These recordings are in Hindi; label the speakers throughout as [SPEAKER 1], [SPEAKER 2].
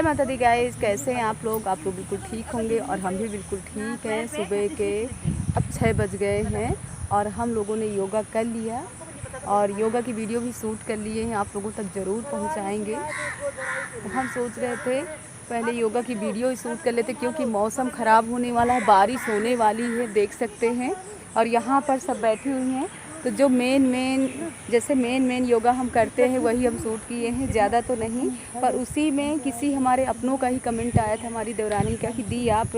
[SPEAKER 1] माता दी गाइस, कैसे हैं आप लोग? आप लोग बिल्कुल ठीक होंगे और हम भी बिल्कुल ठीक हैं। सुबह के अब 6 बज गए हैं और हम लोगों ने योगा कर लिया और योगा की वीडियो भी शूट कर लिए हैं, आप लोगों तक ज़रूर पहुंचाएंगे। तो हम सोच रहे थे पहले योगा की वीडियो ही शूट कर लेते, क्योंकि मौसम ख़राब होने वाला है, बारिश होने वाली है, देख सकते हैं। और यहाँ पर सब बैठी हुई हैं, तो जो मेन योगा हम करते हैं वही हम शूट किए हैं, ज़्यादा तो नहीं। पर उसी में किसी हमारे अपनों का ही कमेंट आया था, हमारी देवरानी का, कि दी आप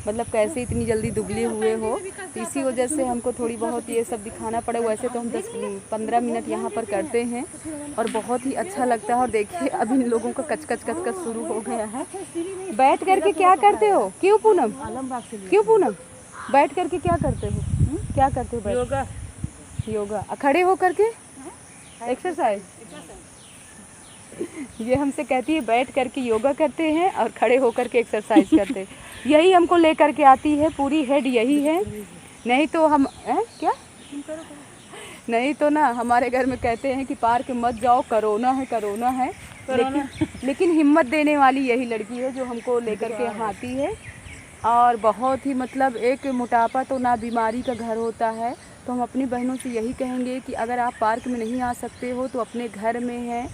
[SPEAKER 1] मतलब कैसे इतनी जल्दी दुबले हुए हो। तो इसी वजह से हमको थोड़ी बहुत ये सब दिखाना पड़ा। वैसे तो हम 10-15 मिनट यहाँ पर करते हैं और बहुत ही अच्छा लगता है। और देखिए अब इन लोगों का कचकच शुरू हो गया है। बैठ करके क्या करते हो? क्यों पूनम? बैठ करके क्या करते हो? क्या करते हो? योगा। खड़े हो करके एक्सरसाइज। ये हमसे कहती है बैठ करके योगा करते हैं और खड़े होकर के एक्सरसाइज करते हैं। यही हमको लेकर के आती है, पूरी हेड यही है। नहीं तो हम क्या नहीं तो ना हमारे घर में कहते हैं कि पार्क मत जाओ, कोरोना है। लेकिन हिम्मत देने वाली यही लड़की है जो हमको लेकर के यहाँ आती है। और बहुत ही मतलब एक मोटापा तो ना बीमारी का घर होता है। तो हम अपनी बहनों से यही कहेंगे कि अगर आप पार्क में नहीं आ सकते हो तो अपने घर में है,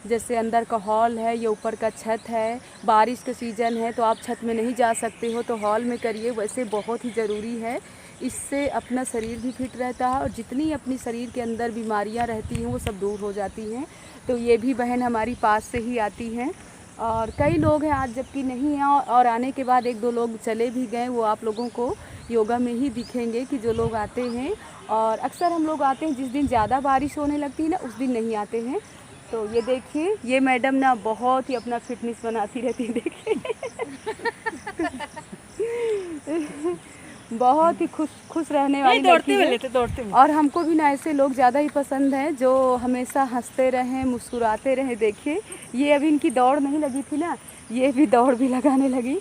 [SPEAKER 1] जैसे अंदर का हॉल है या ऊपर का छत है। बारिश का सीज़न है तो आप छत में नहीं जा सकते हो तो हॉल में करिए, वैसे बहुत ही ज़रूरी है। इससे अपना शरीर भी फिट रहता है और जितनी अपनी शरीर के अंदर बीमारियां रहती हैं वो सब दूर हो जाती हैं। तो ये भी बहन हमारी पास से ही आती हैं और कई लोग हैं आज जबकि नहीं हैं, और आने के बाद 1-2 लोग चले भी गए, वो आप लोगों को योगा में ही दिखेंगे कि जो लोग आते हैं। और अक्सर हम लोग आते हैं जिस दिन ज़्यादा बारिश होने लगती है ना, उस दिन नहीं आते हैं। तो ये देखिए, ये मैडम ना बहुत ही अपना फिटनेस बनाती रहती है, देखिए बहुत ही खुश रहने वाली लड़की है। और हमको भी ना ऐसे लोग ज़्यादा ही पसंद हैं जो हमेशा हंसते रहें, मुस्कुराते रहें। देखिए ये अभी इनकी दौड़ नहीं लगी थी ना, ये भी दौड़ भी लगाने लगी।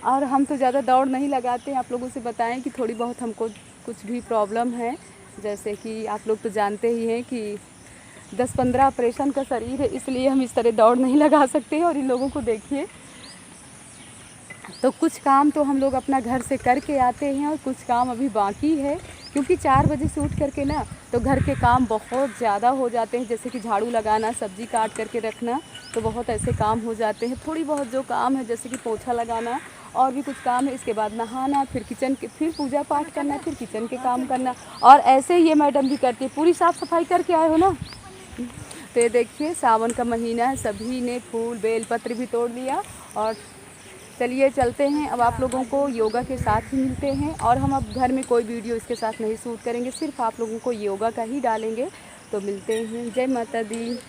[SPEAKER 1] और हम तो ज़्यादा दौड़ नहीं लगाते हैं, आप लोगों से बताएं कि थोड़ी बहुत हमको कुछ भी प्रॉब्लम है, जैसे कि आप लोग तो जानते ही हैं कि 10-15 ऑपरेशन का शरीर है, इसलिए हम इस तरह दौड़ नहीं लगा सकते। और इन लोगों को देखिए, तो कुछ काम तो हम लोग अपना घर से करके आते हैं और कुछ काम अभी बाकी है, क्योंकि 4 बजे से उठ करके ना तो घर के काम बहुत ज़्यादा हो जाते हैं, जैसे कि झाड़ू लगाना, सब्जी काट करके रखना, तो बहुत ऐसे काम हो जाते हैं। थोड़ी बहुत जो काम है जैसे कि पोछा लगाना और भी कुछ काम है, इसके बाद नहाना, फिर किचन के, फिर पूजा पाठ करना, फिर किचन के काम करना। और ऐसे ये मैडम भी करती है, पूरी साफ़ सफाई करके आए हो ना। तो ये देखिए सावन का महीना है, सभी ने फूल बेल पत्र भी तोड़ लिया। और चलिए चलते हैं, अब आप लोगों को योगा के साथ ही मिलते हैं। और हम अब घर में कोई वीडियो इसके साथ नहीं शूट करेंगे, सिर्फ आप लोगों को योगा का ही डालेंगे। तो मिलते हैं, जय माता दी।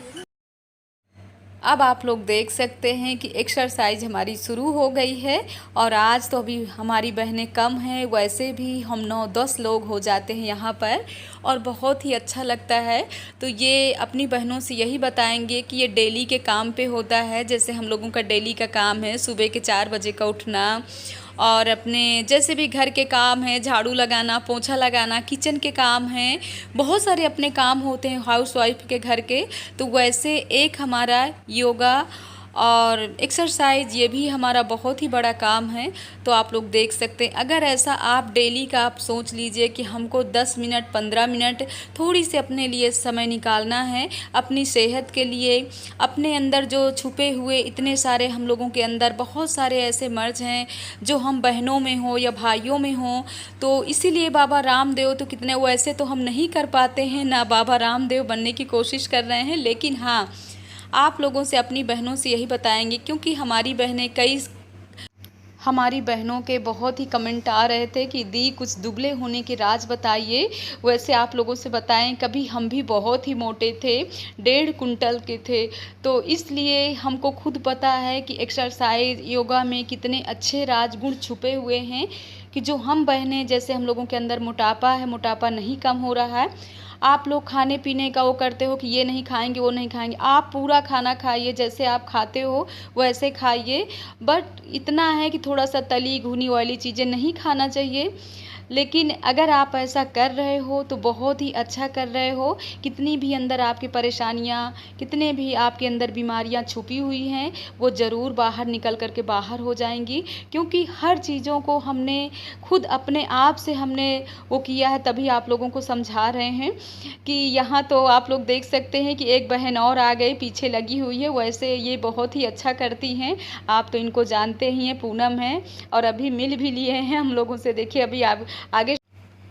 [SPEAKER 1] अब आप लोग देख सकते हैं कि एक्सरसाइज हमारी शुरू हो गई है। और आज तो अभी हमारी बहनें कम हैं, वैसे भी हम 9-10 लोग हो जाते हैं यहाँ पर और बहुत ही अच्छा लगता है। तो ये अपनी बहनों से यही बताएंगे कि ये डेली के काम पे होता है। जैसे हम लोगों का डेली का काम है सुबह के 4 बजे का उठना और अपने जैसे भी घर के काम है, झाड़ू लगाना, पोछा लगाना, किचन के काम हैं, बहुत सारे अपने काम होते हैं हाउसवाइफ के घर के। तो वैसे एक हमारा योगा और एक्सरसाइज ये भी हमारा बहुत ही बड़ा काम है। तो आप लोग देख सकते हैं, अगर ऐसा आप डेली का आप सोच लीजिए कि हमको 10 मिनट 15 मिनट थोड़ी सी अपने लिए समय निकालना है, अपनी सेहत के लिए, अपने अंदर जो छुपे हुए इतने सारे हम लोगों के अंदर बहुत सारे ऐसे मर्ज हैं जो हम बहनों में हो या भाइयों में हो। तो इसीलिए बाबा रामदेव तो कितने, वैसे तो हम नहीं कर पाते हैं ना बाबा रामदेव बनने की कोशिश कर रहे हैं, लेकिन हाँ आप लोगों से अपनी बहनों से यही बताएंगे, क्योंकि हमारी बहनों के बहुत ही कमेंट आ रहे थे कि दी कुछ दुबले होने के राज बताइए। वैसे आप लोगों से बताएं, कभी हम भी बहुत ही मोटे थे, 1.5 कुंटल के थे। तो इसलिए हमको खुद पता है कि एक्सरसाइज योगा में कितने अच्छे राजगुण छुपे हुए हैं, कि जो हम बहनें जैसे हम लोगों के अंदर मोटापा है, मोटापा नहीं कम हो रहा है। आप लोग खाने पीने का वो करते हो कि ये नहीं खाएंगे वो नहीं खाएंगे, आप पूरा खाना खाइए, जैसे आप खाते हो वैसे खाइए। बट इतना है कि थोड़ा सा तली भुनी ऑयली चीज़ें नहीं खाना चाहिए।
[SPEAKER 2] लेकिन अगर आप ऐसा कर रहे हो तो बहुत ही अच्छा कर रहे हो। कितनी भी अंदर आपकी परेशानियाँ, कितने भी आपके अंदर बीमारियाँ छुपी हुई हैं, वो ज़रूर बाहर निकल कर के बाहर हो जाएँगी। क्योंकि हर चीज़ों को हमने खुद अपने आप से हमने वो किया है, तभी आप लोगों को समझा रहे हैं। कि यहाँ तो आप लोग देख सकते हैं कि एक बहन और आ गई, पीछे लगी हुई है। वैसे ये बहुत ही अच्छा करती हैं, आप तो इनको जानते ही हैं, पूनम हैं, और अभी मिल भी लिए हैं हम लोगों से। देखिए अभी आप आगे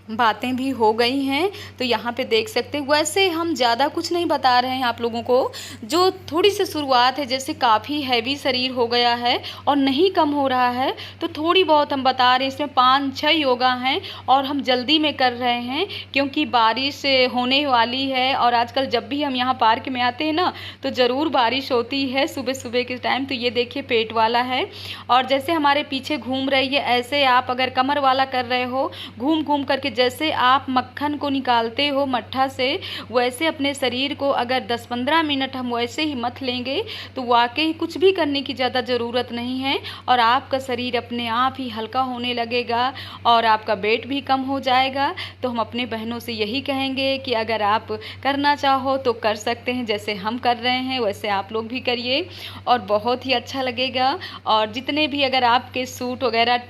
[SPEAKER 2] बातें भी हो गई हैं, तो यहाँ पे देख सकते हैं। वैसे हम ज़्यादा कुछ नहीं बता रहे हैं आप लोगों को, जो थोड़ी सी शुरुआत है, जैसे काफ़ी हैवी शरीर हो गया है और नहीं कम हो रहा है, तो थोड़ी बहुत हम बता रहे हैं। इसमें 5-6 योगा हैं और हम जल्दी में कर रहे हैं क्योंकि बारिश होने वाली है। और आजकल जब भी हम यहाँ पार्क में आते हैं ना, तो ज़रूर बारिश होती है सुबह सुबह के टाइम। तो ये देखिए पेट वाला है, और जैसे हमारे पीछे घूम रही है, ऐसे आप अगर कमर वाला कर रहे हो, घूम घूम करके जैसे आप मक्खन को निकालते हो मट्ठा से, वैसे अपने शरीर को अगर 10-15 मिनट हम वैसे ही मथ लेंगे, तो वाकई कुछ भी करने की ज़्यादा ज़रूरत नहीं है, और आपका शरीर अपने आप ही हल्का होने लगेगा और आपका वेट भी कम हो जाएगा। तो हम अपने बहनों से यही कहेंगे कि अगर आप करना चाहो तो कर सकते हैं, जैसे हम कर रहे हैं वैसे आप लोग भी करिए, और बहुत ही अच्छा लगेगा। और जितने भी अगर आपके सूट वगैरह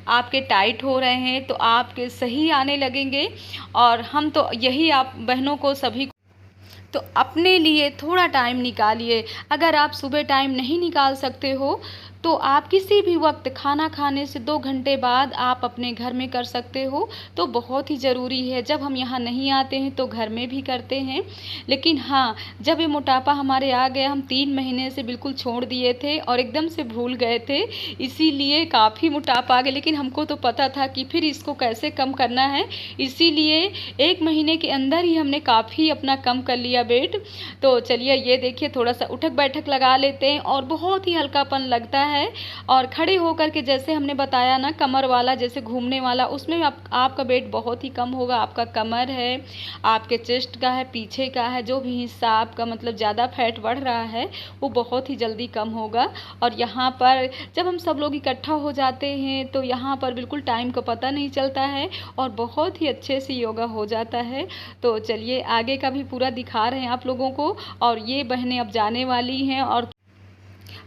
[SPEAKER 2] आपके टाइट हो रहे हैं, तो आपके सही आने लगेंगे। और हम तो यही आप बहनों को सभी तो अपने लिए थोड़ा टाइम निकालिए। अगर आप सुबह टाइम नहीं निकाल सकते हो, तो आप किसी भी वक्त खाना खाने से 2 घंटे बाद आप अपने घर में कर सकते हो, तो बहुत ही ज़रूरी है। जब हम यहाँ नहीं आते हैं तो घर में भी करते हैं। लेकिन हाँ, जब ये मोटापा हमारे आ गया, हम 3 महीने से बिल्कुल छोड़ दिए थे और एकदम से भूल गए थे, इसीलिए काफ़ी मोटापा आ गया। लेकिन हमको तो पता था कि फिर इसको कैसे कम करना है, इसीलिए 1 महीने के अंदर ही हमने काफ़ी अपना कम कर लिया वेट। तो चलिए ये देखिए, थोड़ा सा उठक बैठक लगा लेते हैं और बहुत ही हल्कापन लगता है। और खड़े होकर के जैसे हमने बताया ना, कमर वाला जैसे घूमने वाला, उसमें आपका वेट बहुत ही कम होगा। आपका कमर है, आपके चेस्ट का है, पीछे का है, जो भी हिस्सा आपका मतलब ज़्यादा फैट बढ़ रहा है, वो बहुत ही जल्दी कम होगा। और यहाँ पर जब हम सब लोग इकट्ठा हो जाते हैं, तो यहाँ पर बिल्कुल टाइम का पता नहीं चलता है और बहुत ही अच्छे से योगा हो जाता है। तो चलिए आगे का भी पूरा दिखा रहे हैं आप लोगों को। और ये बहनें अब जाने वाली हैं, और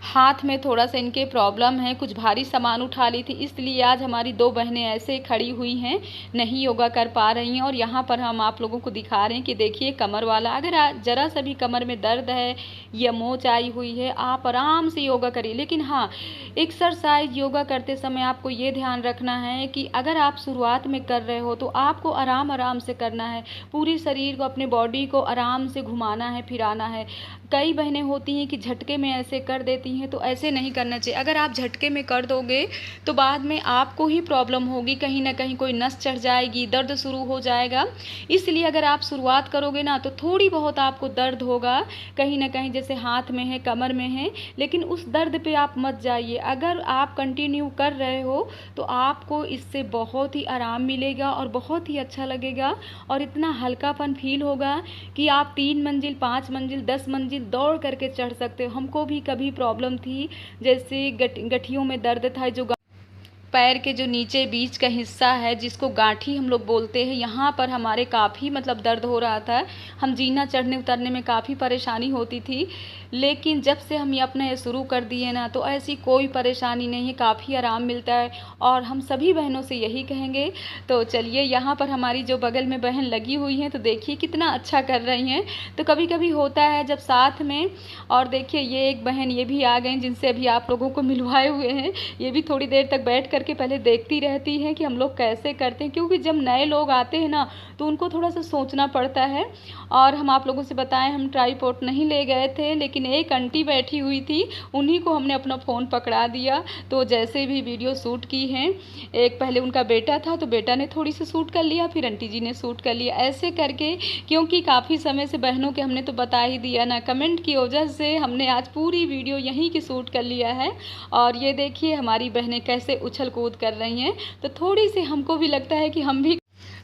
[SPEAKER 2] हाथ में थोड़ा सा इनके प्रॉब्लम है, कुछ भारी सामान उठा ली थी, इसलिए आज हमारी 2 बहनें ऐसे खड़ी हुई हैं, नहीं योगा कर पा रही हैं। और यहाँ पर हम आप लोगों को दिखा रहे हैं कि देखिए कमर वाला, अगर ज़रा सा भी कमर में दर्द है या मोच आई हुई है, आप आराम से योगा करिए। लेकिन हाँ, एक्सरसाइज योगा करते समय आपको ये ध्यान रखना है कि अगर आप शुरुआत में कर रहे हो तो आपको आराम आराम से करना है। पूरे शरीर को, अपने बॉडी को आराम से घुमाना है, फिराना है। कई बहनें होती हैं कि झटके में ऐसे कर देती हैं, तो ऐसे नहीं करना चाहिए। अगर आप झटके में कर दोगे तो बाद में आपको ही प्रॉब्लम होगी, कहीं ना कहीं कोई नस चढ़ जाएगी, दर्द शुरू हो जाएगा। इसलिए अगर आप शुरुआत करोगे ना, तो थोड़ी बहुत आपको दर्द होगा, कहीं ना कहीं जैसे हाथ में है, कमर में है, लेकिन उस दर्द पे आप मत जाइए। अगर आप कंटिन्यू कर रहे हो तो आपको इससे बहुत ही आराम मिलेगा और बहुत ही अच्छा लगेगा, और इतना हल्कापन फील होगा कि आप 3 मंजिल, 5 मंजिल, 10 मंजिल दौड़ करके चढ़ सकते हो। हमको भी कभी प्रॉब्लम थी, जैसे गठियों में दर्द था, जो पैर के जो नीचे बीच का हिस्सा है, जिसको गांठी हम लोग बोलते हैं, यहाँ पर हमारे काफ़ी मतलब दर्द हो रहा था। हम जीना चढ़ने उतरने में काफ़ी परेशानी होती थी। लेकिन जब से हम ये अपना ये शुरू कर दिए ना, तो ऐसी कोई परेशानी नहीं है, काफ़ी आराम मिलता है। और हम सभी बहनों से यही कहेंगे। तो चलिए, यहाँ पर हमारी जो बगल में बहन लगी हुई हैं, तो देखिए कितना अच्छा कर रही हैं। तो कभी कभी होता है जब साथ में, और देखिए ये एक बहन ये भी आ गई, जिनसे अभी आप लोगों को मिलवाए हुए हैं। ये भी थोड़ी देर तक बैठ करके पहले देखती रहती हैं कि हम लोग कैसे करते हैं, क्योंकि जब नए लोग आते हैं ना, तो उनको थोड़ा सा सोचना पड़ता है। और हम आप लोगों से बताएं, हम ट्राईपॉड नहीं ले गए थे, लेकिन एक आंटी बैठी हुई थी, उन्हीं को हमने अपना फ़ोन पकड़ा दिया। तो जैसे भी वीडियो शूट की हैं, एक पहले उनका बेटा था, तो बेटा ने थोड़ी सी शूट कर लिया, फिर आंटी जी ने शूट कर लिया, ऐसे करके। क्योंकि काफ़ी समय से बहनों के हमने तो बता ही दिया ना, कमेंट की वजह से हमने आज पूरी वीडियो यहीं की शूट कर लिया है। और ये देखिए हमारी बहनें कैसे उछल कूद कर रही हैं, तो थोड़ी सी हमको भी लगता है कि हम भी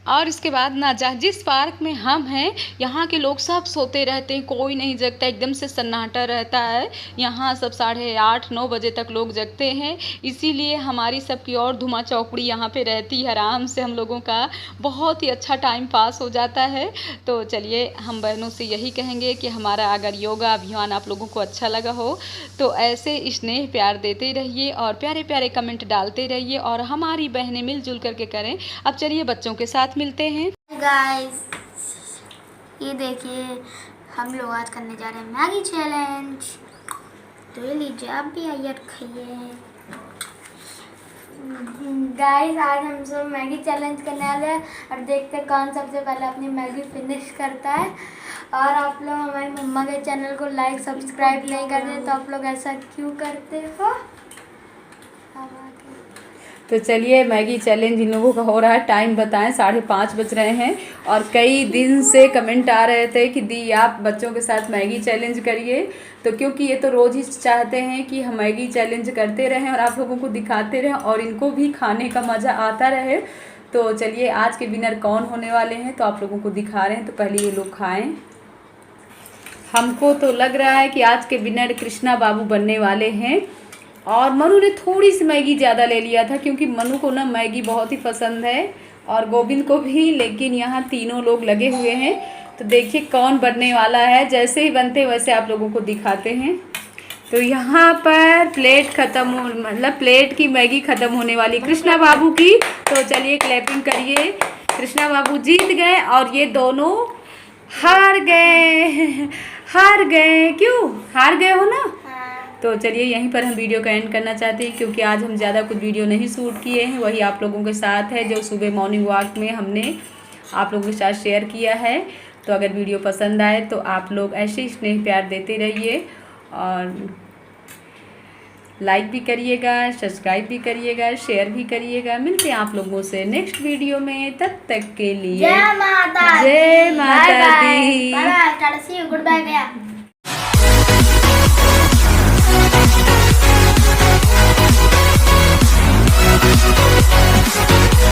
[SPEAKER 2] और इसके बाद ना जिस पार्क में हम हैं यहाँ के लोग सब सोते रहते हैं, कोई नहीं जगता, एकदम से सन्नाटा रहता है। यहाँ सब 8:30-9 बजे तक लोग जगते हैं, इसीलिए हमारी सबकी और धुआं चौकड़ी यहाँ पे रहती है। आराम से हम लोगों का बहुत ही अच्छा टाइम पास हो जाता है। तो चलिए हम बहनों से यही कहेंगे कि हमारा अगर योगा अभियान आप लोगों को अच्छा लगा हो तो ऐसे स्नेह प्यार देते रहिए और प्यारे प्यारे कमेंट डालते रहिए और हमारी बहनें मिलजुल करके करें। अब चलिए बच्चों के साथ मिलते हैं।
[SPEAKER 3] गाइस, ये देखिए हम लोग आज करने जा रहे हैं मैगी चैलेंज। तो ये लीजिए, आप भी आइए और खाइए। गाइस, आज हम सब मैगी चैलेंज करने वाले हैं और देखते हैं कौन सबसे पहले अपनी मैगी फिनिश करता है। और आप लोग हमारी मम्मा के चैनल को लाइक सब्सक्राइब नहीं करते तो आप लोग ऐसा क्यों करते हो?
[SPEAKER 1] तो चलिए मैगी चैलेंज इन लोगों का हो रहा है। टाइम बताएं, 5:30 बज रहे हैं और कई दिन से कमेंट आ रहे थे कि दी आप बच्चों के साथ मैगी चैलेंज करिए। तो क्योंकि ये तो रोज़ ही चाहते हैं कि हम मैगी चैलेंज करते रहें और आप लोगों को दिखाते रहें और इनको भी खाने का मज़ा आता रहे। तो चलिए आज के विनर कौन होने वाले हैं तो आप लोगों को दिखा रहे हैं। तो पहले ये लोग खाएँ। हमको तो लग रहा है कि आज के विनर कृष्णा बाबू बनने वाले हैं। और मनु ने थोड़ी सी मैगी ज़्यादा ले लिया था क्योंकि मनु को ना मैगी बहुत ही पसंद है और गोविंद को भी, लेकिन यहाँ तीनों लोग लगे हुए हैं। तो देखिए कौन बनने वाला है। जैसे ही बनते वैसे आप लोगों को दिखाते हैं। तो यहाँ पर प्लेट प्लेट की मैगी ख़त्म होने वाली कृष्णा बाबू की। तो चलिए क्लैपिंग करिए। कृष्णा बाबू जीत गए और ये दोनों हार गए। क्यों हार गए हो ना? तो चलिए यहीं पर हम वीडियो का एंड करना चाहते हैं क्योंकि आज हम ज़्यादा कुछ वीडियो नहीं शूट किए हैं। वही आप लोगों के साथ है जो सुबह मॉर्निंग वॉक में हमने आप लोगों के साथ शेयर किया है। तो अगर वीडियो पसंद आए तो आप लोग ऐसे ही स्नेह प्यार देते रहिए और लाइक भी करिएगा, सब्सक्राइब भी करिएगा, शेयर भी करिएगा। मिलते हैं आप लोगों से नेक्स्ट वीडियो में। तब तक के लिए
[SPEAKER 3] जय माता
[SPEAKER 1] दी।
[SPEAKER 3] दी। गुड बाय गया।